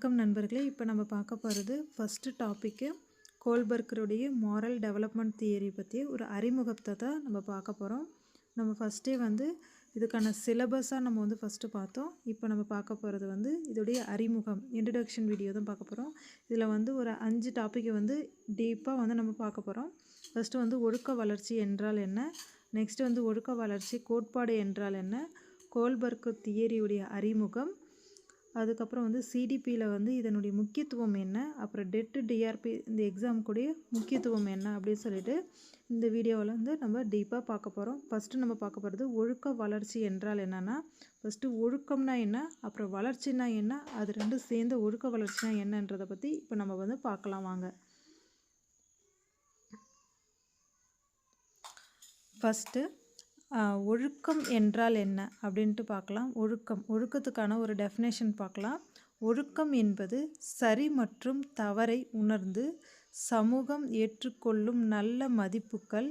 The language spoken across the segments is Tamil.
வணக்கம் நண்பர்களே. இப்போ நம்ம பார்க்க போகிறது ஃபஸ்ட்டு டாப்பிக்கு கோல்பர்க்கருடைய மாரல் டெவலப்மெண்ட் தியரி பற்றி ஒரு அறிமுகத்தை தான் நம்ம பார்க்க போகிறோம். நம்ம ஃபஸ்ட்டே இதுக்கான சிலபஸாக நம்ம ஃபஸ்ட்டு பார்த்தோம். இப்போ நம்ம பார்க்க போகிறது இதோடைய அறிமுகம் இன்ட்ரடக்ஷன் வீடியோ தான் பார்க்க போகிறோம். இதில் ஒரு 5 டாப்பிக்கை டீப்பாக நம்ம பார்க்க போகிறோம். ஃபஸ்ட்டு ஒழுக்க வளர்ச்சி என்றால் என்ன, நெக்ஸ்ட்டு ஒழுக்க வளர்ச்சி கோட்பாடு என்றால் என்ன, கோல்பர்க் தியரியுடைய அறிமுகம், அதுக்கப்புறம் சிடிபியில் இதனுடைய முக்கியத்துவம் என்ன, அப்புறம் டெட்டு டிஆர்பி இந்த எக்ஸாமுக்குடைய முக்கியத்துவம் என்ன அப்படின்னு சொல்லிட்டு இந்த வீடியோவில் நம்ம டீப்பாக பார்க்க போகிறோம். ஃபஸ்ட்டு நம்ம பார்க்க போகிறது ஒழுக்க வளர்ச்சி என்றால் என்னென்னா, ஃபஸ்ட்டு ஒழுக்கம்னா என்ன, அப்புறம் வளர்ச்சினா என்ன, அது ரெண்டும் சேர்ந்த ஒழுக்க வளர்ச்சினா என்னன்றதை பற்றி இப்போ நம்ம பார்க்கலாம் வாங்க. ஃபஸ்ட்டு ஒழுக்கம் என்றால் என்ன அப்படின்ட்டு பார்க்கலாம். ஒழுக்கத்துக்கான ஒரு டெஃபினேஷன் பார்க்கலாம். ஒழுக்கம் என்பது சரி மற்றும் தவறை உணர்ந்து சமூகம் ஏற்றுக்கொள்ளும் நல்ல மதிப்புகள்,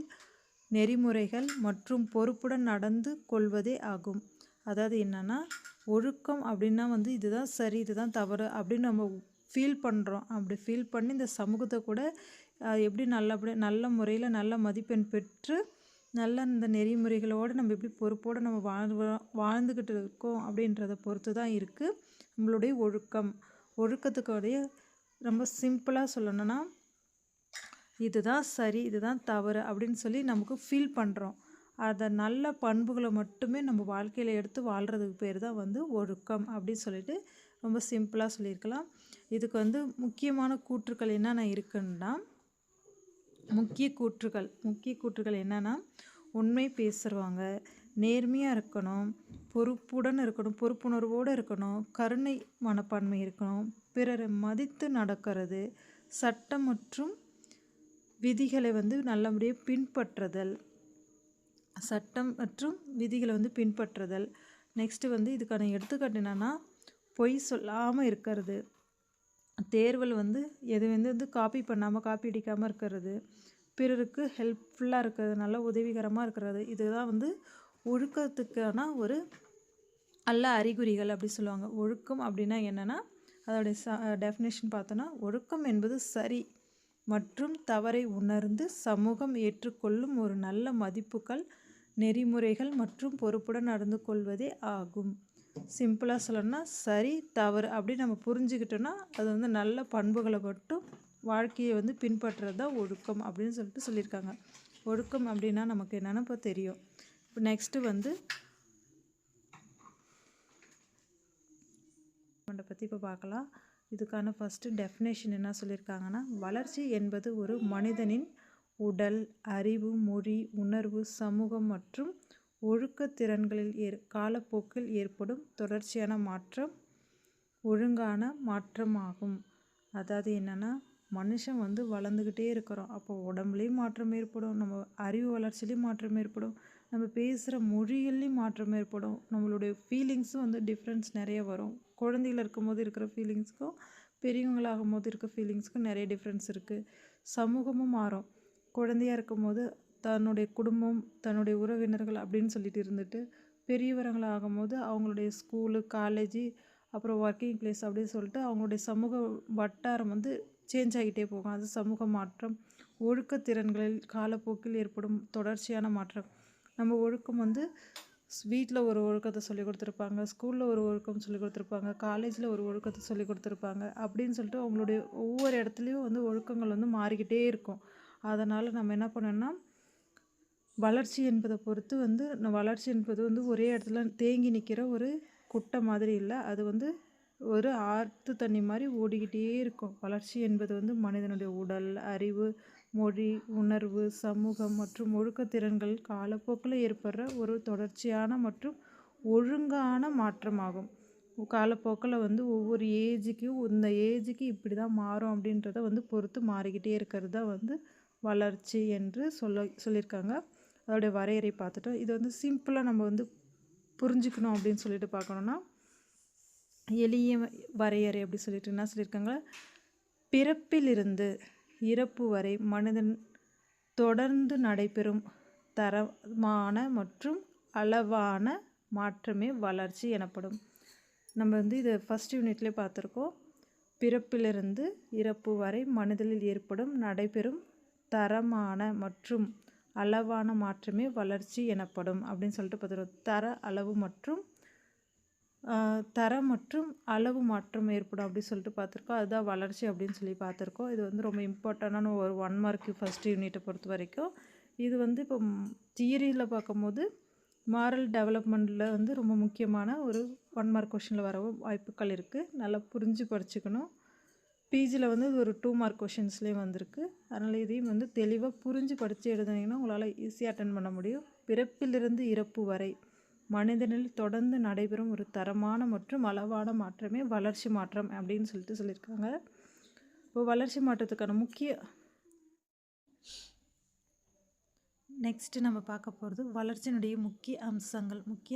நெறிமுறைகள் மற்றும் பொறுப்புடன் நடந்து கொள்வதே ஆகும். அதாவது என்னென்னா, ஒழுக்கம் அப்படின்னா இதுதான் சரி இதுதான் தவறு அப்படின்னு நம்ம ஃபீல் பண்ணுறோம். அப்படி ஃபீல் பண்ணி இந்த சமூகத்தை கூட எப்படி நல்ல முறையில் நல்ல மதிப்பெண் பெற்று நல்ல இந்த நெறிமுறைகளோடு நம்ம எப்படி பொறுப்போடு நம்ம வாழ்ந்துக்கிட்டு இருக்கோம் அப்படின்றத பொறுத்து தான் இருக்குது நம்மளுடைய ஒழுக்கம். ஒழுக்கத்துக்குடைய ரொம்ப சிம்பிளாக சொல்லணும்னா, இதுதான் சரி இதுதான் தவறு அப்படின்னு சொல்லி நமக்கு ஃபீல் பண்ணுறோம். அதை நல்ல பண்புகளை மட்டுமே நம்ம வாழ்க்கையில் எடுத்து வாழ்கிறதுக்கு பேர் தான் ஒழுக்கம் அப்படின்னு சொல்லிட்டு ரொம்ப சிம்பிளாக சொல்லியிருக்கலாம். இதுக்கு முக்கியமான கூற்றுக்கள் என்னென்ன இருக்குன்னா, முக்கிய கூற்றுகள் என்னென்னா, உண்மை பேசுகிறவங்க, நேர்மையாக இருக்கணும், பொறுப்புடன் இருக்கணும், பொறுப்புணர்வோடு இருக்கணும், கருணை மனப்பான்மை இருக்கணும், பிறரை மதித்து நடக்கிறது, சட்டம் மற்றும் விதிகளை நல்லபடியாக பின்பற்றுதல், நெக்ஸ்ட்டு இதுக்கான எடுத்துக்காட்டு என்னென்னா, பொய் சொல்லாமல் இருக்கிறது, தேர்வில் எது காப்பி பண்ணாமல் காப்பி அடிக்காமல் இருக்கிறது, பிறருக்கு ஹெல்ப்ஃபுல்லாக இருக்கிறது, நல்ல உதவிகரமாக இருக்கிறது, இதுதான் ஒழுக்கத்துக்கான ஒரு நல்ல அறிகுறிகள் அப்படி சொல்லுவாங்க. ஒழுக்கம் அப்படின்னா என்னென்னா, அதோடைய டெஃபினேஷன் பார்த்தோன்னா, ஒழுக்கம் என்பது சரி மற்றும் தவறை உணர்ந்து சமூகம் ஏற்றுக்கொள்ளும் ஒரு நல்ல மதிப்புகள், நெறிமுறைகள் மற்றும் பொறுப்புடன் நடந்து கொள்வதே ஆகும். சிம்பிளாக சொல்லணும்னா, சரி தவறு அப்படின்னு நம்ம புரிஞ்சுக்கிட்டோன்னா அது நல்ல பண்புகளை மட்டும் வாழ்க்கையை பின்பற்றுறது தான் ஒழுக்கம் அப்படின்னு சொல்லிட்டு சொல்லியிருக்காங்க. ஒழுக்கம் அப்படின்னா நமக்கு என்னென்னு இப்போ தெரியும். இப்போ நெக்ஸ்ட்டு பற்றி இப்போ பார்க்கலாம். இதுக்கான ஃபஸ்ட்டு டெஃபினேஷன் என்ன சொல்லியிருக்காங்கன்னா, வளர்ச்சி என்பது ஒரு மனிதனின் உடல், அறிவு, மொழி, உணர்வு, சமூகம் மற்றும் ஒழுக்க திறன்களில் காலப்போக்கில் ஏற்படும் தொடர்ச்சியான மாற்றம், ஒழுங்கான மாற்றமாகும். அதாவது என்னென்னா, மனுஷன் வளர்ந்துக்கிட்டே இருக்கிறோம். அப்போ உடம்புலேயும் மாற்றம் ஏற்படும், நம்ம அறிவு வளர்ச்சியிலையும் மாற்றம் ஏற்படும், நம்ம பேசுகிற மொழிகள்லேயும் மாற்றம் ஏற்படும், நம்மளுடைய ஃபீலிங்ஸும் டிஃப்ரென்ஸ் நிறைய வரும். குழந்தைகள் இருக்கும்போது இருக்கிற ஃபீலிங்ஸுக்கும் பெரியவங்களாகும் போது இருக்க ஃபீலிங்ஸுக்கும் நிறைய டிஃப்ரென்ஸ் இருக்குது. சமூகமும் மாறும். குழந்தையாக இருக்கும்போது தன்னுடைய குடும்பம், தன்னுடைய உறவினர்கள் அப்படின்னு சொல்லிட்டு இருந்துட்டு, பெரியவர்களாகும் போது அவங்களுடைய ஸ்கூலு, காலேஜு, அப்புறம் ஒர்க்கிங் பிளேஸ் அப்படின்னு சொல்லிட்டு அவங்களுடைய சமூக வட்டாரம் சேஞ்ச் ஆகிட்டே போகும். அது சமூக மாற்றம். ஒழுக்க திறன்களில் காலப்போக்கில் ஏற்படும் தொடர்ச்சியான மாற்றம். நம்ம ஒழுக்கம் வீட்டில் ஒரு ஒழுக்கத்தை சொல்லி கொடுத்துருப்பாங்க, ஸ்கூலில் ஒரு ஒழுக்கம் சொல்லி கொடுத்துருப்பாங்க, காலேஜில் ஒரு ஒழுக்கத்தை சொல்லி கொடுத்துருப்பாங்க, அப்படின்னு சொல்லிட்டு அவங்களுடைய ஒவ்வொரு இடத்துலையும் ஒழுக்கங்கள் மாறிக்கிட்டே இருக்கும். அதனால் நம்ம என்ன பண்ணோன்னா, வளர்ச்சி என்பதை பொறுத்து வளர்ச்சி என்பது ஒரே இடத்துல தேங்கி நிற்கிற ஒரு குட்டை மாதிரி இல்லை, அது ஒரு ஆற்று தண்ணி மாதிரி ஓடிக்கிட்டே இருக்கும். வளர்ச்சி என்பது மனிதனுடைய உடல், அறிவு, மொழி, உணர்வு, சமூகம் மற்றும் ஒழுக்கத்திறன்கள் காலப்போக்கில் ஏற்படுற ஒரு தொடர்ச்சியான மற்றும் ஒழுங்கான மாற்றமாகும். காலப்போக்கில் ஒவ்வொரு ஏஜுக்கும் இந்த ஏஜுக்கு இப்படி தான் மாறும் அப்படின்றத பொறுத்து மாறிக்கிட்டே இருக்கிறது தான் வளர்ச்சி என்று சொல்லியிருக்காங்க. அதோடைய வரையறை பார்த்துட்டோம். இது சிம்பிளாக நம்ம புரிஞ்சுக்கணும் அப்படின்னு சொல்லிட்டு பார்க்கணுன்னா, எளிய வரையறை அப்படி சொல்லிட்டு என்ன சொல்லியிருக்காங்க, பிறப்பிலிருந்து இறப்பு வரை மனிதன் தொடர்ந்து நடைபெறும் தரமான மற்றும் அளவான மாற்றமே வளர்ச்சி எனப்படும். நம்ம இதை ஃபஸ்ட் யூனிட்லேயே பார்த்துருக்கோம். பிறப்பிலிருந்து இறப்பு வரை மனிதனில் நடைபெறும் தரமான மற்றும் அளவான மாற்றமே வளர்ச்சி எனப்படும் அப்படின்னு சொல்லிட்டு பார்த்துருவோம். தர மற்றும் அளவு மாற்றம் ஏற்படும் அப்படின்னு சொல்லிட்டு பார்த்துருக்கோம். அதுதான் வளர்ச்சி அப்படின்னு சொல்லி பார்த்துருக்கோம். இது வந்து ரொம்ப இம்பார்ட்டண்டான ஒரு 1 மார்க்கு ஃபஸ்ட் யூனிட்டை பொறுத்த வரைக்கும். இது வந்து இப்போ தியரியில் பார்க்கும்போது மாரல் டெவலப்மெண்ட்டில் வந்து ரொம்ப முக்கியமான ஒரு 1 மார்க் கொஷினில் வர வாய்ப்புகள் இருக்குது. நல்லா புரிஞ்சு படிச்சுக்கணும். பிஜியில் வந்து ஒரு 2 மார்க் கொஷின்ஸ்லேயும் வந்திருக்கு. அதனால் இதையும் வந்து தெளிவாக புரிஞ்சு படித்து எழுதுனீங்கன்னா உங்களால் ஈஸியாக அட்டன் பண்ண முடியும். பிறப்பிலிருந்து இறப்பு வரை மனிதனில் தொடர்ந்து நடைபெறும் ஒரு தரமான மற்றும் அளவான மாற்றமே வளர்ச்சி மாற்றம் அப்படின்னு சொல்லியிருக்காங்க. இப்போ வளர்ச்சி மாற்றத்துக்கான நெக்ஸ்ட்டு நம்ம பார்க்க போகிறது வளர்ச்சியினுடைய முக்கிய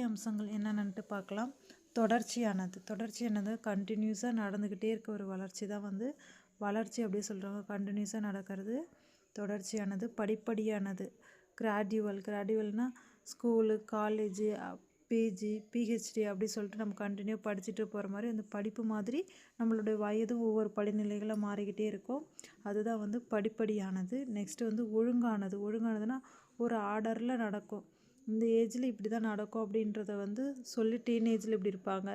அம்சங்கள் என்னென்னட்டு பார்க்கலாம். தொடர்ச்சியானது கண்டினியூஸாக நடந்துக்கிட்டே இருக்க ஒரு வளர்ச்சி தான் வந்து வளர்ச்சி அப்படி சொல்கிறாங்க. கண்டினியூஸாக நடக்கிறது தொடர்ச்சியானது. படிப்படியானது கிராஜுவல்னால் ஸ்கூலு, காலேஜு, பிஜி, பிஹெச்டி அப்படி சொல்லிட்டு நம்ம கண்டினியூ படிச்சுட்டு போகிற மாதிரி அந்த படிப்பு மாதிரி நம்மளுடைய வயது ஒவ்வொரு படிநிலைகளாக மாறிக்கிட்டே இருக்கும். அதுதான் வந்து படிப்படியானது. நெக்ஸ்ட்டு வந்து ஒழுங்கானதுன்னா ஒரு ஆர்டரில் நடக்கும். இந்த ஏஜில் இப்படி தான் நடக்கும் அப்படின்றத வந்து சொல்லி டீனேஜில் இப்படி இருப்பாங்க,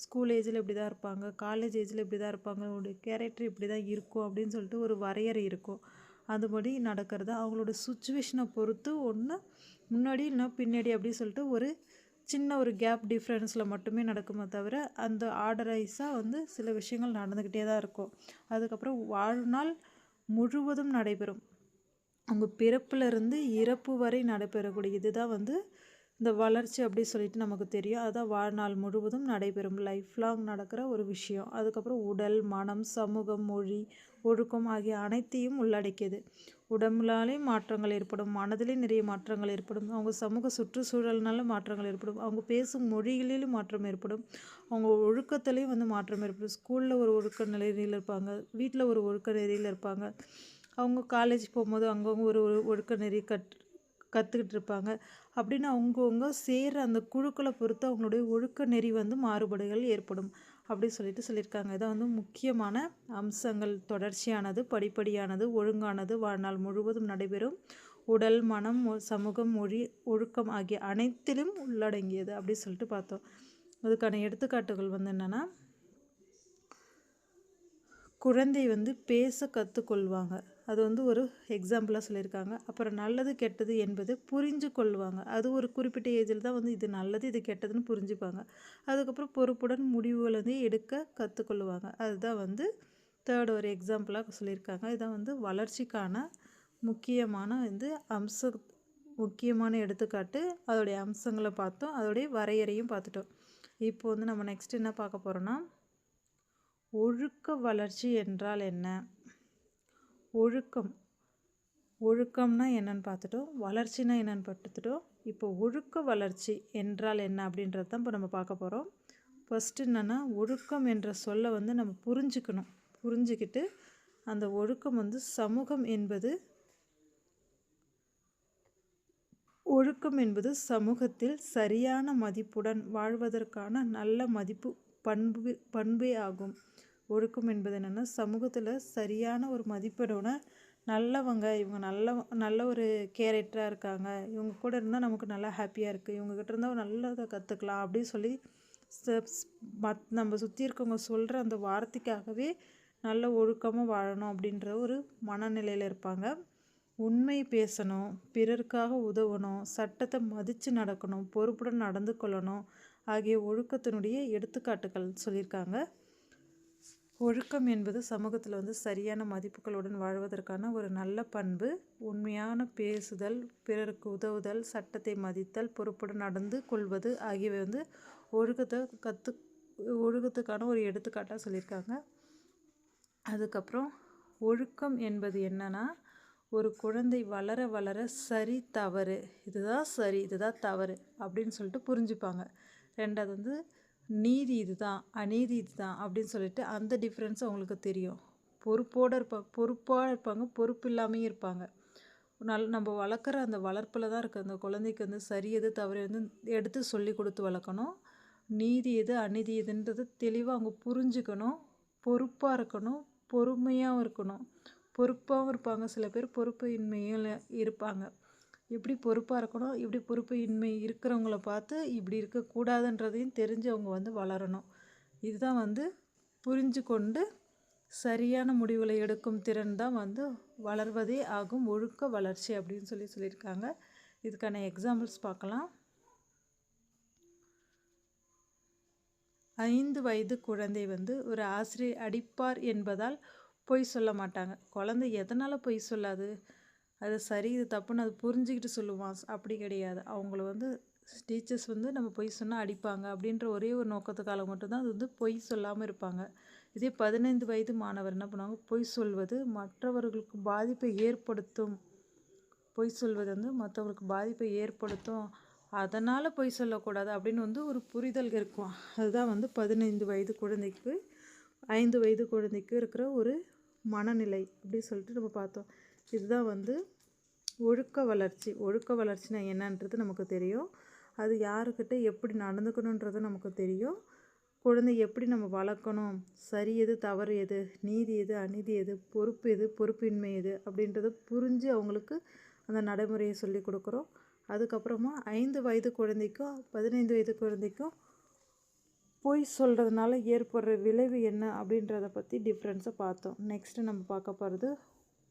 ஸ்கூல் ஏஜில் இப்படி தான் இருப்பாங்க, காலேஜ் ஏஜில் இப்படி தான் இருப்பாங்க, அவங்களுடைய கேரக்டர் இப்படி தான் இருக்கும் அப்படின்னு சொல்லிட்டு ஒரு வரையறை இருக்கும். அதுபடி நடக்கிறது அவங்களோட சுச்சுவேஷனை பொறுத்து ஒன்று முன்னாடி இல்லைனா பின்னாடி அப்படின்னு சொல்லிட்டு ஒரு சின்ன ஒரு கேப் டிஃப்ரென்ஸில் மட்டுமே நடக்குமே தவிர அந்த ஆர்டரைஸாக வந்து சில விஷயங்கள் நடந்துக்கிட்டே தான் இருக்கும். அதுக்கப்புறம் வாழ்நாள் முழுவதும் நடைபெறும். அவங்க பிறப்பிலிருந்து இறப்பு வரை நடைபெறக்கூடிய இதுதான் வந்து இந்த வளர்ச்சி அப்படி சொல்லிட்டு நமக்கு தெரியும். அதுதான் வாழ்நாள் முழுவதும் நடைபெறும், லைஃப் லாங் நடக்கிற ஒரு விஷயம். அதுக்கப்புறம் உடல், மனம், சமூகம், மொழி, ஒழுக்கம் ஆகிய அனைத்தையும் உள்ளடக்கியது. உடம்புலாலே மாற்றங்கள் ஏற்படும், மனதிலே நிறைய மாற்றங்கள் ஏற்படும், அவங்க சமூக சுற்றுச்சூழல்னால மாற்றங்கள் ஏற்படும், அவங்க பேசும் மொழிகளிலும் மாற்றம் ஏற்படும், அவங்க ஒழுக்கத்துலேயும் வந்து மாற்றம் ஏற்படும். ஸ்கூலில் ஒரு ஒழுக்க நிலையில் இருப்பாங்க, வீட்டில் ஒரு ஒழுக்க நெறியில் இருப்பாங்க, அவங்க காலேஜ் போகும்போது அங்கவங்க ஒரு ஒழுக்க நெறி கற்றுக்கிட்டு இருப்பாங்க. அப்படின்னு அவங்கவுங்க சேர்கிற அந்த குழுக்களை பொறுத்து அவங்களுடைய ஒழுக்க நெறி வந்து மாறுபாடுகள் ஏற்படும் அப்படி சொல்லியிருக்காங்க. இதான் வந்து முக்கியமான அம்சங்கள். தொடர்ச்சியானது, படிப்படியானது, ஒழுங்கானது, வாழ்நாள் முழுவதும் நடைபெறும், உடல், மனம், சமூகம், மொழி, ஒழுக்கம் ஆகிய அனைத்திலும் உள்ளடங்கியது அப்படி சொல்லிட்டு பார்த்தோம். அதுக்கான எடுத்துக்காட்டுகள் வந்து என்னென்னா, குழந்தை வந்து பேச கற்றுக்கொள்வாங்க, அது வந்து ஒரு எக்ஸாம்பிளாக சொல்லியிருக்காங்க. அப்புறம் நல்லது கெட்டது என்பது புரிஞ்சு கொள்வாங்க, அது ஒரு குறிப்பிட்ட ஏஜில் தான் வந்து இது நல்லது இது கெட்டதுன்னு புரிஞ்சுப்பாங்க. அதுக்கப்புறம் பொறுப்புடன் முடிவுகள் வந்து எடுக்க கற்றுக்கொள்வாங்க, அதுதான் வந்து தேர்ட் ஒரு எக்ஸாம்பிளாக சொல்லியிருக்காங்க. இதான் வந்து வளர்ச்சிக்கான முக்கியமான எடுத்துக்காட்டு. அதோடைய அம்சங்களை பார்த்தோம், அதோடைய வரையறையும் பார்த்துட்டோம். இப்போ வந்து நம்ம நெக்ஸ்ட் என்ன பார்க்க போகிறோன்னா, ஒழுக்க வளர்ச்சி என்றால் என்ன? ஒழுக்கம்னா என்னன்னு பார்த்துட்டோம், வளர்ச்சினா என்னன்னு பார்த்துட்டோம். இப்போ ஒழுக்க வளர்ச்சி என்றால் என்ன அப்படின்றது தான் இப்போ நம்ம பார்க்க போகிறோம். ஃபஸ்ட்டு என்னென்னா, ஒழுக்கம் என்ற சொல்லை வந்து நம்ம புரிஞ்சுக்கிட்டு அந்த ஒழுக்கம் வந்து ஒழுக்கம் என்பது சமூகத்தில் சரியான மதிப்புடன் வாழ்வதற்கான நல்ல மதிப்பு பண்பே ஆகும். ஒழுக்கம் என்பது என்னென்னா, சமூகத்தில் சரியான ஒரு மதிப்பீடோட நல்லவங்க, இவங்க நல்ல ஒரு கேரக்டராக இருக்காங்க, இவங்க கூட இருந்தால் நமக்கு நல்லா ஹாப்பியாக இருக்குது, இவங்ககிட்ட இருந்தால் நல்லதை கற்றுக்கலாம் அப்படின்னு சொல்லி நம்ம சுற்றி இருக்கவங்க சொல்கிற அந்த வார்த்தைக்காகவே நல்ல ஒழுக்கமாக வாழணும் அப்படின்ற ஒரு மனநிலையில் இருப்பாங்க. உண்மை பேசணும், பிறருக்காக உதவணும், சட்டத்தை மதித்து நடக்கணும், பொறுப்புடன் நடந்து கொள்ளணும் ஆகிய ஒழுக்கத்தினுடைய எடுத்துக்காட்டுகள் சொல்லியிருக்காங்க. ஒழுக்கம் என்பது சமூகத்தில் வந்து சரியான மதிப்புகளுடன் வாழ்வதற்கான ஒரு நல்ல பண்பு. உண்மையான பேசுதல், பிறருக்கு உதவுதல், சட்டத்தை மதித்தல், பொறுப்புடன் நடந்து கொள்வது ஆகியவை வந்து ஒழுக்கத்துக்கான ஒரு எடுத்துக்காட்டாக சொல்லியிருக்காங்க. அதுக்கப்புறம் ஒழுக்கம் என்பது என்னன்னா, ஒரு குழந்தை வளர வளர சரி தவறு, இதுதான் சரி இதுதான் தவறு அப்படின்னு சொல்லிட்டு புரிஞ்சுப்பாங்க. ரெண்டாவது வந்து நீதி இதுதான் அநீதி இதுதான் அப்படின்னு சொல்லிட்டு அந்த டிஃப்ரென்ஸ் அவங்களுக்கு தெரியும். பொறுப்பாக இருப்பாங்க, பொறுப்பு இல்லாமையும் இருப்பாங்க. நம்ம வளர்க்குற அந்த வளர்ப்பில் தான் இருக்குது. அந்த குழந்தைக்கு வந்து சரி எது தவறு வந்து எடுத்து சொல்லி கொடுத்து வளர்க்கணும். நீதி எது அநீதி எதுன்றது தெளிவாக அவங்க புரிஞ்சுக்கணும். பொறுப்பாக இருக்கணும், பொறுமையாகவும் இருக்கணும். பொறுப்பாகவும் இருப்பாங்க சில பேர், பொறுப்பு இன்மையும் இருப்பாங்க. எப்படி பொறுப்பாக இருக்கணும், இப்படி பொறுப்பு இன்மை இருக்கிறவங்கள பார்த்து இப்படி இருக்கக்கூடாதுன்றதையும் தெரிஞ்சு அவங்க வந்து வளரணும். இதுதான் வந்து புரிஞ்சு கொண்டு சரியான முடிவுகளை எடுக்கும் திறன் தான் வந்து வளர்வதே ஆகும் ஒழுக்க வளர்ச்சி அப்படின்னு சொல்லியிருக்காங்க. இதுக்கான எக்ஸாம்பிள்ஸ் பார்க்கலாம். 5 வயது குழந்தை வந்து ஒரு ஆசிரியர் அடிப்பார் என்பதால் பொய் சொல்ல மாட்டாங்க. குழந்தை எதனால் பொய் சொல்லாது, அது சரி இது தப்புன்னு அது புரிஞ்சுக்கிட்டு சொல்லுவான், அப்படி கிடையாது. அவங்கள வந்து டீச்சர்ஸ் வந்து நம்ம பொய் சொன்னால் அடிப்பாங்க அப்படின்ற ஒரே ஒரு நோக்கத்துக்காக மட்டும்தான் அது வந்து பொய் சொல்லாமல் இருப்பாங்க. இதே 15 வயது மாணவர் என்ன பண்ணுவாங்க, பொய் சொல்வது மற்றவர்களுக்கு பாதிப்பை ஏற்படுத்தும், பொய் சொல்வது வந்து மற்றவர்களுக்கு பாதிப்பை ஏற்படுத்தும், அதனால் பொய் சொல்லக்கூடாது அப்படின்னு வந்து ஒரு புரிதல் இருக்கும். அதுதான் வந்து 15 வயது குழந்தைக்கு 5 வயது குழந்தைக்கு இருக்கிற ஒரு மனநிலை அப்படி சொல்லிட்டு நம்ம பார்த்தோம். இதுதான் வந்து ஒழுக்க வளர்ச்சி. ஒழுக்க வளர்ச்சினா என்னன்றது நமக்கு தெரியும். அது யாருக்கிட்ட எப்படி நடந்துக்கணுன்றது நமக்கு தெரியும். குழந்தை எப்படி நம்ம வளர்க்கணும், சரி எது தவறு எது, நீதி எது அநீதி எது, பொறுப்பு எது பொறுப்பின்மை எது அப்படின்றத புரிஞ்சு அவங்களுக்கு அந்த நடைமுறையை சொல்லி கொடுக்குறோம். அதுக்கப்புறமா 5 வயது குழந்தைக்கும் 15 வயது குழந்தைக்கும் பொய் சொல்கிறதுனால ஏற்படுற விளைவு என்ன அப்படின்றத பற்றி டிஃப்ரென்ஸை பார்த்தோம். நெக்ஸ்ட்டு நம்ம பார்க்க போகிறது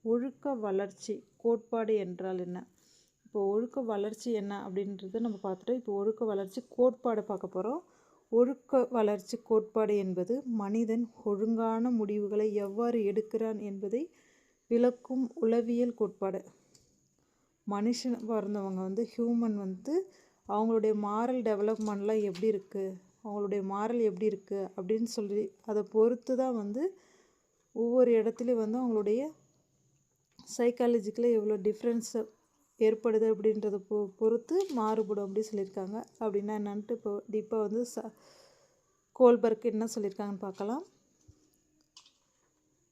ஒழுக்க வளர்ச்சி கோட்பாடு என்றால் என்ன. இப்போ ஒழுக்க வளர்ச்சி என்ன அப்படின்றத நம்ம பார்த்துட்டோம். இப்போ ஒழுக்க வளர்ச்சி கோட்பாடு பார்க்க போகிறோம். ஒழுக்க வளர்ச்சி கோட்பாடு என்பது மனிதன் ஒழுங்கான முடிவுகளை எவ்வாறு எடுக்கிறான் என்பதை விளக்கும் உளவியல் கோட்பாடு. மனுஷன் பிறந்தவங்க வந்து ஹியூமன் வந்து அவங்களுடைய மாரல் டெவலப்மெண்ட்லாம் எப்படி இருக்குது, அவங்களுடைய மாரல் எப்படி இருக்குது அப்படின்னு சொல்லி அதை பொறுத்து தான் வந்து ஒவ்வொரு இடத்துலையும் வந்து அவங்களுடைய சைக்காலஜிக்கலாக எவ்வளோ டிஃப்ரென்ஸ் ஏற்படுது அப்படின்றத பொறுத்து மாறுபடும் அப்படி சொல்லியிருக்காங்க. அப்படின்னா என்னன்ட்டு இப்போ டீப்பாக வந்து கோல்பர்க் என்ன சொல்லியிருக்காங்கன்னு பார்க்கலாம்.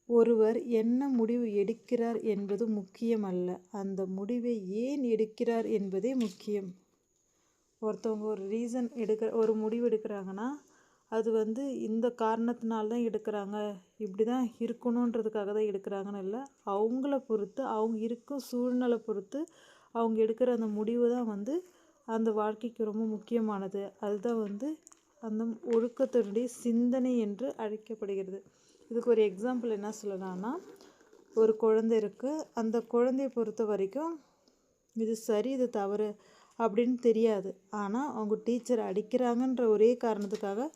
ஒருவர் என்ன முடிவு எடுக்கிறார் என்பது முக்கியமல்ல, அந்த முடிவை ஏன் எடுக்கிறார் என்பதே முக்கியம். ஒருத்தவங்க ஒரு முடிவு எடுக்கிறாங்கன்னா அது வந்து இந்த காரணத்தினால்தான் எடுக்கிறாங்க, இப்படி தான் இருக்கணுன்றதுக்காக தான் எடுக்கிறாங்கன்னு இல்லை. அவங்கள பொறுத்து, அவங்க இருக்கும் சூழ்நிலை பொறுத்து அவங்க எடுக்கிற அந்த முடிவு தான் வந்து அந்த வாழ்க்கைக்கு ரொம்ப முக்கியமானது. அதுதான் வந்து அந்த ஒழுக்கத்தினுடைய சிந்தனை என்று அழைக்கப்படுகிறது. இதுக்கு ஒரு எக்ஸாம்பிள் என்ன சொல்லலாம்னா, ஒரு குழந்தை இருக்குது, அந்த குழந்தைய பொறுத்த வரைக்கும் இது சரி இது தவறு அப்படின்னு தெரியாது. ஆனால் அவங்க டீச்சர் அடிக்கிறாங்கன்ற ஒரே காரணத்துக்காக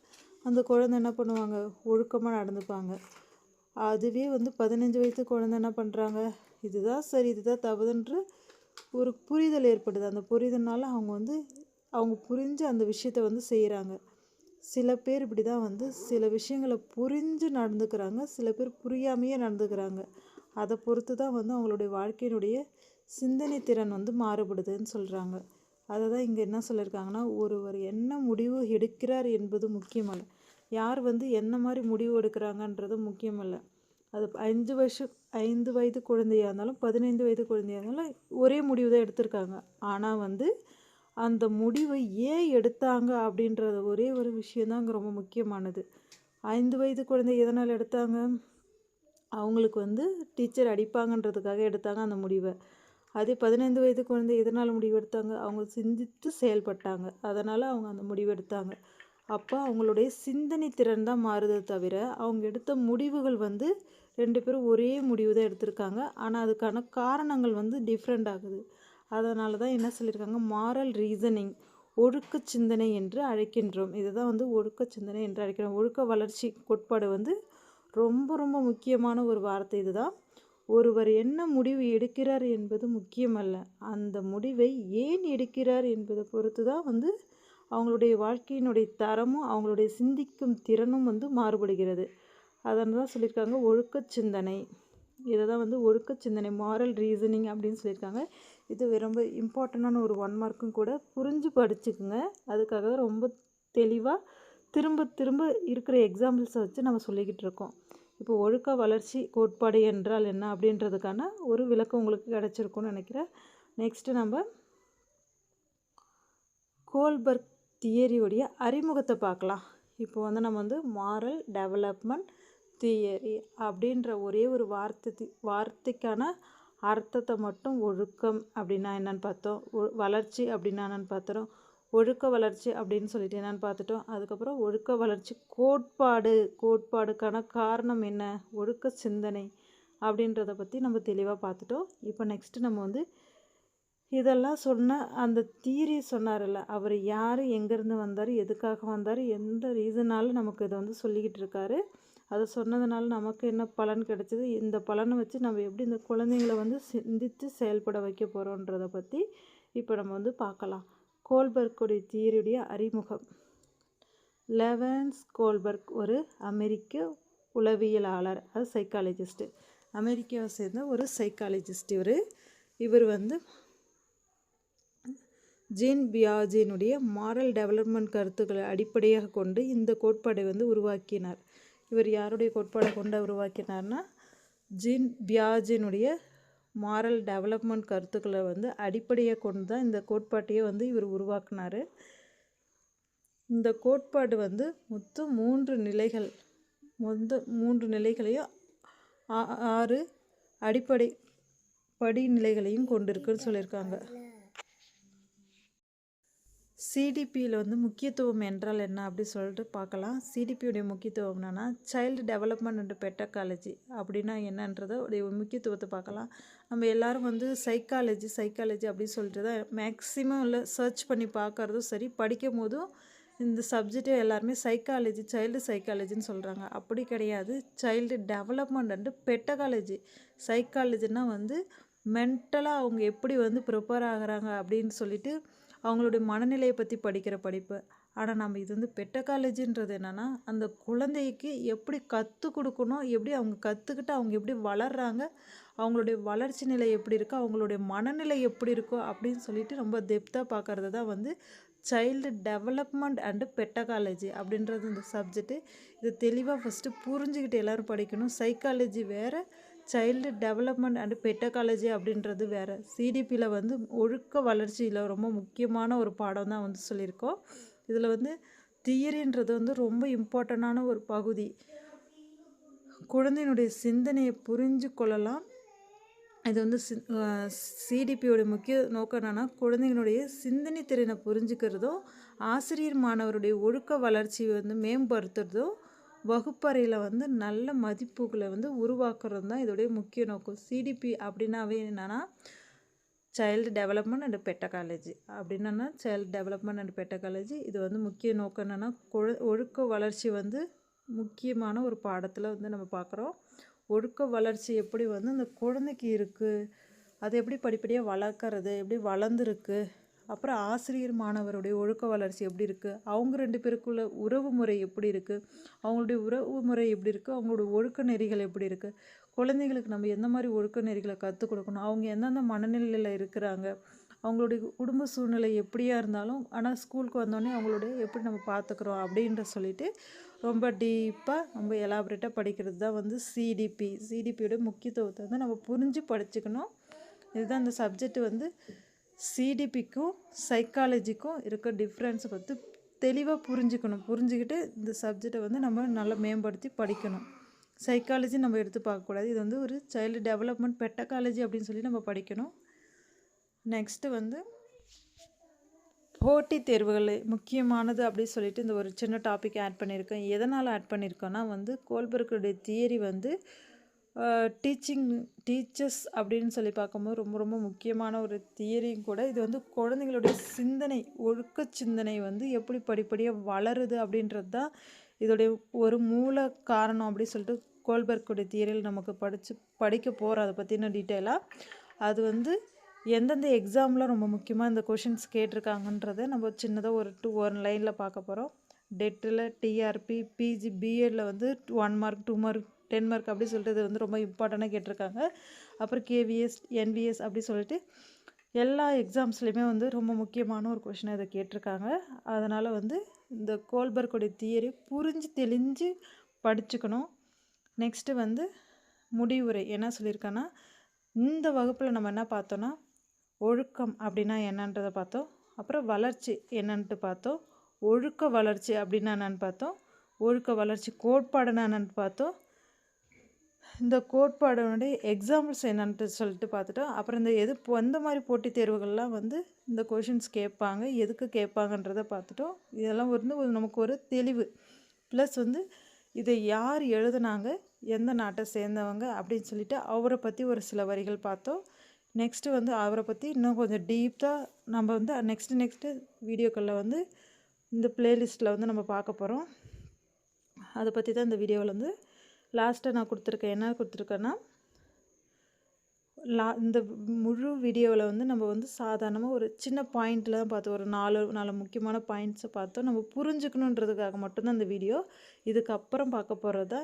அந்த குழந்தை என்ன பண்ணுவாங்க, ஒழுக்கமாக நடந்துப்பாங்க. அதுவே வந்து 15 வயது குழந்தை என்ன பண்ணுறாங்க, இதுதான் சரி இதுதான் தவறுன்ற ஒரு புரிதல் ஏற்படுது. அந்த புரிதல்னால அவங்க புரிஞ்சு அந்த விஷயத்தை வந்து செய்கிறாங்க. சில பேர் இப்படி தான் வந்து சில விஷயங்களை புரிஞ்சு நடந்துக்கிறாங்க, சில பேர் புரியாமையே நடந்துக்கிறாங்க. அதை பொறுத்து தான் வந்து அவங்களுடைய வாழ்க்கையினுடைய சிந்தனை திறன் வந்து மாறுபடுதுன்னு சொல்கிறாங்க. அதை தான் இங்கே என்ன சொல்லியிருக்காங்கன்னா, ஒருவர் என்ன முடிவு எடுக்கிறார் என்பது முக்கியமல்ல, யார் வந்து என்ன மாதிரி முடிவு எடுக்கிறாங்கன்றது முக்கியமல்ல. அது 5 வயது குழந்தையாக இருந்தாலும் 15 வயது குழந்தையாக இருந்தாலும் ஒரே முடிவு தான் எடுத்திருக்காங்க. ஆனால் வந்து அந்த முடிவை ஏன் எடுத்தாங்க அப்படின்றது ஒரே ஒரு விஷயந்தான் அங்கே ரொம்ப முக்கியமானது. 5 வயது குழந்தை எதனால் எடுத்தாங்க, அவங்களுக்கு வந்து டீச்சர் அடிப்பாங்கன்றதுக்காக எடுத்தாங்க அந்த முடிவை. அதே 15 வயது குழந்தை எதனால் முடிவு எடுத்தாங்க, அவங்க சிந்தித்து செயல்பட்டாங்க, அதனால் அவங்க அந்த முடிவு எடுத்தாங்க. அப்போ அவங்களுடைய சிந்தனை திறன் தான் மாறுதே தவிர அவங்க எடுத்த முடிவுகள் வந்து 2 பேரும் ஒரே முடிவு தான் எடுத்திருக்காங்க. ஆனால் அதுக்கான காரணங்கள் வந்து டிஃப்ரெண்ட் ஆகுது. அதனால தான் என்ன சொல்லியிருக்காங்க, மாரல் ரீசனிங் ஒழுக்க சிந்தனை என்று அழைக்கின்றோம். இதுதான் வந்து ஒழுக்க சிந்தனை என்று அழைக்கிறோம். ஒழுக்க வளர்ச்சி கோட்பாடு வந்து ரொம்ப ரொம்ப முக்கியமான ஒரு வார்த்தை. இதுதான், ஒருவர் என்ன முடிவு எடுக்கிறார் என்பது முக்கியமல்ல, அந்த முடிவை ஏன் எடுக்கிறார் என்பதை பொறுத்து தான் வந்து அவங்களுடைய வாழ்க்கையினுடைய தரமும் அவங்களுடைய சிந்திக்கும் திறனும் வந்து மாறுபடுகிறது. அதனால தான் சொல்லியிருக்காங்க ஒழுக்க சிந்தனை. இதை தான் வந்து ஒழுக்க சிந்தனை மாரல் ரீசனிங் அப்படின்னு சொல்லியிருக்காங்க. இது ரொம்ப இம்பார்ட்டண்டான ஒரு 1 மார்க்கும் கூட, புரிஞ்சு படிச்சுக்குங்க. அதுக்காக தான் ரொம்ப தெளிவாக திரும்ப திரும்ப இருக்கிற எக்ஸாம்பிள்ஸை வச்சு நம்ம சொல்லிக்கிட்டு இருக்கோம். இப்போ ஒழுக்க வளர்ச்சி கோட்பாடு என்றால் என்ன அப்படின்றதுக்கான ஒரு விளக்கம் உங்களுக்கு கிடச்சிருக்கும்னு நினைக்கிறேன். நெக்ஸ்ட்டு நம்ம கோல்பர்க் தியரியோடைய அறிமுகத்தை பார்க்கலாம். இப்போ வந்து நம்ம வந்து மாரல் டெவலப்மெண்ட் தியரி அப்படின்ற ஒரே ஒரு வார்த்தைக்கான அர்த்தத்தை மட்டும் ஒழுக்கம் அப்படின்னா என்னன்னு பார்த்தோம். வளர்ச்சி அப்படின்னா என்னன்னு பார்த்தோம். ஒழுக்க வளர்ச்சி அப்படின்னு சொல்லிட்டு என்னன்னு பார்த்துட்டோம். அதுக்கப்புறம் ஒழுக்க வளர்ச்சி கோட்பாடுக்கான காரணம் என்ன, ஒழுக்க சிந்தனை அப்படின்றத பற்றி நம்ம தெளிவாக பார்த்துட்டோம். இப்போ நெக்ஸ்ட்டு நம்ம வந்து இதெல்லாம் சொன்ன அந்த தியரி சொன்னார்ல, அவர் யார், எங்கேருந்து வந்தார், எதுக்காக வந்தார், எந்த ரீசனாலும் நமக்கு இதை வந்து சொல்லிக்கிட்டு இருக்காரு. அதை சொன்னதுனால நமக்கு என்ன பலன் கிடைச்சிது, இந்த பலனை வச்சு நம்ம எப்படி இந்த குழந்தைங்கள வந்து சிந்தித்து செயல்பட வைக்க போகிறோன்றதை பற்றி இப்போ நம்ம வந்து பார்க்கலாம். கோல்பர்க்குடைய தியரியுடைய அறிமுகம். லெவன்ஸ் கோல்பர்க் ஒரு அமெரிக்க உளவியலாளர், அது சைக்காலஜிஸ்ட்டு, அமெரிக்காவை சேர்ந்த ஒரு சைக்காலஜிஸ்ட். இவர் வந்து ஜீன் பியாஜினுடைய மாரல் டெவலப்மெண்ட் கருத்துக்களை அடிப்படையாக கொண்டு இந்த கோட்பாடை வந்து உருவாக்கினார். இவர் யாருடைய கோட்பாடை கொண்டு உருவாக்கினார்னா, ஜீன் பியாஜினுடைய மாரல் டெவலப்மெண்ட் கருத்துக்களை வந்து அடிப்படையாக கொண்டு தான் இந்த கோட்பாட்டையே வந்து இவர் உருவாக்கினார். இந்த கோட்பாடு வந்து மொத்தம் 3 நிலைகள், மூன்று நிலைகளையும் 6 அடிப்படை படிநிலைகளையும் கொண்டிருக்குன்னு சொல்லியிருக்காங்க. சிடிபியில் வந்து முக்கியத்துவம் என்றால் என்ன அப்படி சொல்லிட்டு பார்க்கலாம். சிடிபியுடைய முக்கியத்துவம் என்னென்னா, சைல்டு டெவலப்மெண்ட் அண்ட் பெட்டகாலஜி அப்படின்னா என்னன்றதை உடைய முக்கியத்துவத்தை பார்க்கலாம். நம்ம எல்லோரும் வந்து சைக்காலஜி அப்படின்னு சொல்லிட்டு தான் மேக்ஸிமம் இல்லை சர்ச் பண்ணி பார்க்குறதும் சரி, படிக்கும் போதும் இந்த சப்ஜெக்டை எல்லாருமே சைல்டு சைக்காலஜின்னு சொல்கிறாங்க. அப்படி கிடையாது. Child development and pedagogy. சைக்காலஜினா வந்து மென்டலாக அவங்க எப்படி வந்து ப்ரிப்பேர் ஆகிறாங்க அப்படின்னு சொல்லிட்டு அவங்களுடைய மனநிலையை பற்றி படிக்கிற படிப்பு. ஆனால் நம்ம இது வந்து பெட்டகாலஜின்றது என்னென்னா, அந்த குழந்தைக்கு எப்படி கற்றுக் கொடுக்கணும், எப்படி அவங்க கற்றுக்கிட்டு அவங்க எப்படி வளர்கிறாங்க, அவங்களுடைய வளர்ச்சி நிலை எப்படி இருக்கோ, அவங்களுடைய மனநிலை எப்படி இருக்கோ அப்படின்னு சொல்லிட்டு ரொம்ப டெப்த்தாக பார்க்குறது தான் வந்து சைல்டு டெவலப்மெண்ட் அண்டு பெட்டகாலஜி அப்படின்றது இந்த சப்ஜெக்ட்டு. இது தெளிவாக ஃபஸ்ட்டு புரிஞ்சுக்கிட்டு எல்லோரும் படிக்கணும். சைக்காலஜி வேறு, சைல்டு டெவலப்மெண்ட் அண்டு பெட்டகாலஜி அப்படின்றது வேறு. சிடிபியில் வந்து ஒழுக்க வளர்ச்சியில் ரொம்ப முக்கியமான ஒரு பாடம் தான் வந்து சொல்லியிருக்கோம். இதில் வந்து தியரின்றது வந்து ரொம்ப இம்பார்ட்டண்டான ஒரு பகுதி. குழந்தையினுடைய சிந்தனையை புரிஞ்சு கொள்ளலாம். இது வந்து சிடிபியோட முக்கிய நோக்கம் என்னென்னா, குழந்தைங்களுடைய சிந்தனை திறனை புரிஞ்சுக்கிறதும், ஆசிரியர் மாணவருடைய ஒழுக்க வளர்ச்சியை வந்து மேம்படுத்துறதும், வகுப்பறையில் வந்து நல்ல மதிப்புகளை வந்து உருவாக்குறது தான் இதோடைய முக்கிய நோக்கம். சிடிபி அப்படின்னாவே என்னென்னா, சைல்டு டெவலப்மெண்ட் அண்ட் பெட்டகாலஜி அப்படின்னா, சைல்டு டெவலப்மெண்ட் அண்ட் பெட்டகாலஜி. இது வந்து முக்கிய நோக்கம் என்னென்னா, ஒழுக்க வளர்ச்சி வந்து முக்கியமான ஒரு பாடத்தில் வந்து நம்ம பார்க்குறோம். ஒழுக்க வளர்ச்சி எப்படி வந்து அந்த குழந்தைக்கு இருக்குது, அதை எப்படி படிப்படியாக வளர்க்குறது, எப்படி வளர்ந்துருக்கு, அப்புறம் ஆசிரியர் மாணவருடைய ஒழுக்க வளர்ச்சி எப்படி இருக்குது, அவங்க 2 பேருக்குள்ள உறவு முறை எப்படி இருக்குது, அவங்களுடைய உறவு முறை எப்படி இருக்குது, அவங்களுடைய ஒழுக்க நெறிகள் எப்படி இருக்குது, குழந்தைங்களுக்கு நம்ம எந்த மாதிரி ஒழுக்க நெறிகளை கற்றுக் கொடுக்கணும், அவங்க எந்தெந்த மனநிலையில் இருக்கிறாங்க, அவங்களுடைய குடும்ப சூழ்நிலை எப்படியா இருந்தாலும், ஆனால் ஸ்கூலுக்கு வந்தோடனே அவங்களுடைய எப்படி நம்ம பார்த்துக்குறோம் அப்படின்ற சொல்லிட்டு ரொம்ப டீப்பாக ரொம்ப எலாபரேட்டாக படிக்கிறது தான் வந்து சிடிபியோட முக்கியத்துவத்தை வந்து நம்ம புரிஞ்சு படிச்சுக்கணும். இதுதான் இந்த சப்ஜெக்ட் வந்து சிடிபிக்கும் சைக்காலஜிக்கும் இருக்க டிஃப்ரென்ஸை பற்றி தெளிவாக புரிஞ்சுக்கிட்டு இந்த சப்ஜெக்டை வந்து நம்ம நல்லா மேம்படுத்தி படிக்கணும். சைக்காலஜி நம்ம எடுத்து பார்க்கக்கூடாது. இது வந்து ஒரு சைல்டு டெவலப்மெண்ட் பெட்டகாலஜி அப்படின்னு சொல்லி நம்ம படிக்கணும். நெக்ஸ்ட்டு வந்து போட்டித் தேர்வுகள் முக்கியமானது அப்படின்னு சொல்லிட்டு இந்த ஒரு சின்ன டாபிக் ஆட் பண்ணியிருக்கேன். எதனால் ஆட் பண்ணியிருக்கோன்னா வந்து கோல்பர்க்குடைய தியரி வந்து டீச்சர்ஸ் அப்படின்னு சொல்லி பார்க்கும்போது ரொம்ப ரொம்ப முக்கியமான ஒரு தியரியும் கூட. இது வந்து குழந்தைங்களுடைய சிந்தனை, ஒழுக்க சிந்தனை வந்து எப்படி படிப்படியாக வளருது அப்படின்றது தான் இதோடைய ஒரு மூல காரணம் அப்படின்னு சொல்லிட்டு கோல்பர்க்குடைய தியரியில் நமக்கு படிக்க போகிறோம். அதை பற்றின டீட்டெயிலாக அது வந்து எந்தெந்த எக்ஸாமில் ரொம்ப முக்கியமாக இந்த கொஷின்ஸ் கேட்டிருக்காங்கன்றதை நம்ம சின்னதாக ஒரு லைனில் பார்க்க போகிறோம். டெட்டில், டிஆர்பி, பிஜி, பிஎட்டில் வந்து 1 மார்க் 2 மார்க் 10 மார்க் அப்படி சொல்லிட்டு இது வந்து ரொம்ப இம்பார்ட்டண்ட்டாக கேட்டிருக்காங்க. அப்புறம் கேவிஎஸ், என்விஎஸ் அப்படி சொல்லிட்டு எல்லா எக்ஸாம்ஸ்லேயுமே வந்து ரொம்ப முக்கியமான ஒரு கொஷினை இதை கேட்டிருக்காங்க. அதனால் வந்து இந்த கோல்பர்க்குடைய தியரி புரிஞ்சு தெளிஞ்சு படிச்சுக்கணும். நெக்ஸ்ட்டு வந்து முடிவுரை என்ன சொல்லியிருக்காங்கன்னா, இந்த வகுப்பில் நம்ம என்ன பார்த்தோன்னா, ஒழுக்கம் அப்படின்னா என்னன்றதை பார்த்தோம். அப்புறம் வளர்ச்சி என்னன்ட்டு பார்த்தோம். ஒழுக்க வளர்ச்சி அப்படின்னா என்னன்னு பார்த்தோம். ஒழுக்க வளர்ச்சி கோட்பாடுனா என்னன்னு பார்த்தோம். இந்த கோட்பாடோடைய எக்ஸாம்பிள்ஸ் என்னன்ட்டு சொல்லிட்டு பார்த்துட்டோம். அப்புறம் இந்த எந்த மாதிரி போட்டித் தேர்வுகள்லாம் வந்து இந்த கொஷின்ஸ் கேட்பாங்க, எதுக்கு கேட்பாங்கன்றத பார்த்துட்டோம். இதெல்லாம் வந்து நமக்கு ஒரு தெளிவு. ப்ளஸ் வந்து இதை யார் எழுதுனாங்க, எந்த நாட்டை சேர்ந்தவங்க அப்படின்னு சொல்லிட்டு அவரை பற்றி ஒரு சில வரிகள் பார்த்தோம். நெக்ஸ்ட்டு வந்து அவரை பற்றி இன்னும் கொஞ்சம் டீப்பாக நம்ம வந்து நெக்ஸ்ட்டு வீடியோக்களில் வந்து இந்த பிளேலிஸ்ட்டில் வந்து நம்ம பார்க்க போகிறோம். அதை பற்றி தான் இந்த வீடியோவில் வந்து லாஸ்ட்டாக நான் கொடுத்துருக்கேன். என்ன கொடுத்துருக்கேன்னா, இந்த முழு வீடியோவில் வந்து நம்ம வந்து சாதாரணமாக ஒரு சின்ன பாயிண்டில் தான் பார்த்தோம். ஒரு 4 முக்கியமான பாயிண்ட்ஸை பார்த்தோம். நம்ம புரிஞ்சுக்கணுன்றதுக்காக மட்டும்தான் இந்த வீடியோ. இதுக்கப்புறம் பார்க்க போகிறத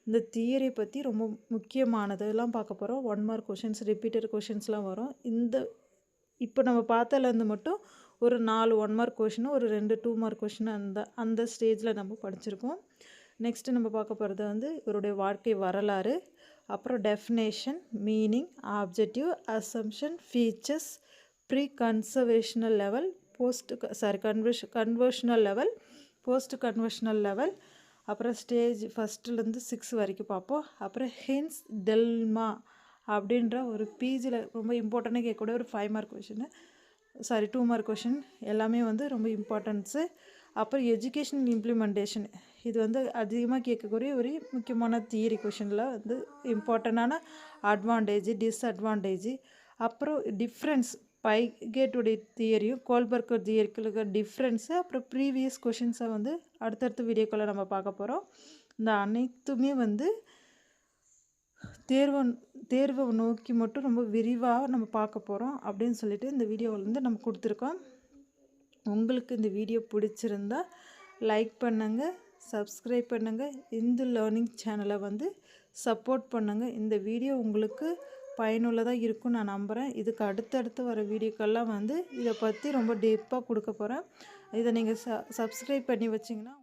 இந்த தியரி பற்றி ரொம்ப முக்கியமானதெல்லாம் பார்க்க போகிறோம். 1 மார்க் கொஷின்ஸ், ரிப்பீட்டட் கொஷின்ஸ்லாம் வரும். இப்போ நம்ம பார்த்ததுலேருந்து மட்டும் ஒரு 4 1 மார்க் கொஷின், ஒரு 2 2 மார்க் கொஷின் அந்த ஸ்டேஜில் நம்ம படிச்சிருக்கோம். நெக்ஸ்ட்டு நம்ம பார்க்க போகிறது வந்து இவருடைய வாழ்க்கை வரலாறு, அப்புறம் definition, meaning, objective, assumption, features, pre conventional level, conventional level, post conventional level, அப்புறம் ஸ்டேஜ் ஃபஸ்ட்டுலேருந்து 6 வரைக்கும் பார்ப்போம். அப்புறம் ஹின்ஸ் டெல்மா அப்படின்ற ஒரு பிஜியில் ரொம்ப இம்பார்ட்டண்ட்டாக கேட்கக்கூடிய ஒரு 5 மார்க் கொஷின், 2 மார்க் கொஷின் எல்லாமே வந்து ரொம்ப இம்பார்ட்டன்ஸு. அப்புறம் எஜுகேஷன் இம்ப்ளிமெண்டேஷன், இது வந்து அதிகமாக கேட்கக்கூடிய ஒரு முக்கியமான தியரி கொஷினில் வந்து இம்பார்ட்டண்டான அட்வான்டேஜ், டிஸ்அட்வான்டேஜ், அப்புறம் டிஃப்ரென்ஸ், பைகேட்டுடைய தியரியும் கோல்பர்க் தியரிக்கு டிஃப்ரென்ஸு, அப்புறம் ப்ரீவியஸ் கொஷின்ஸை வந்து அடுத்தடுத்த வீடியோக்களை நம்ம பார்க்க போகிறோம். இந்த அனைத்துமே வந்து தேர்வை நோக்கி மட்டும் ரொம்ப விரிவாக நம்ம பார்க்க போகிறோம் அப்படின்னு சொல்லிட்டு இந்த வீடியோவில் வந்து நம்ம கொடுத்துருக்கோம். உங்களுக்கு இந்த வீடியோ பிடிச்சிருந்தா லைக் பண்ணுங்கள், சப்ஸ்கிரைப் பண்ணுங்கள், இந்து லேர்னிங் சேனலை வந்து சப்போர்ட் பண்ணுங்கள். இந்த வீடியோ உங்களுக்கு பயனுள்ளதாக இருக்கும்னு நான் நம்புகிறேன். இதுக்கு அடுத்தடுத்து வர வீடியோக்கெல்லாம் வந்து இதை பற்றி ரொம்ப டீப்பாக கொடுக்க போகிறேன். இதை நீங்கள் சப்ஸ்கிரைப் பண்ணி வச்சிங்கன்னா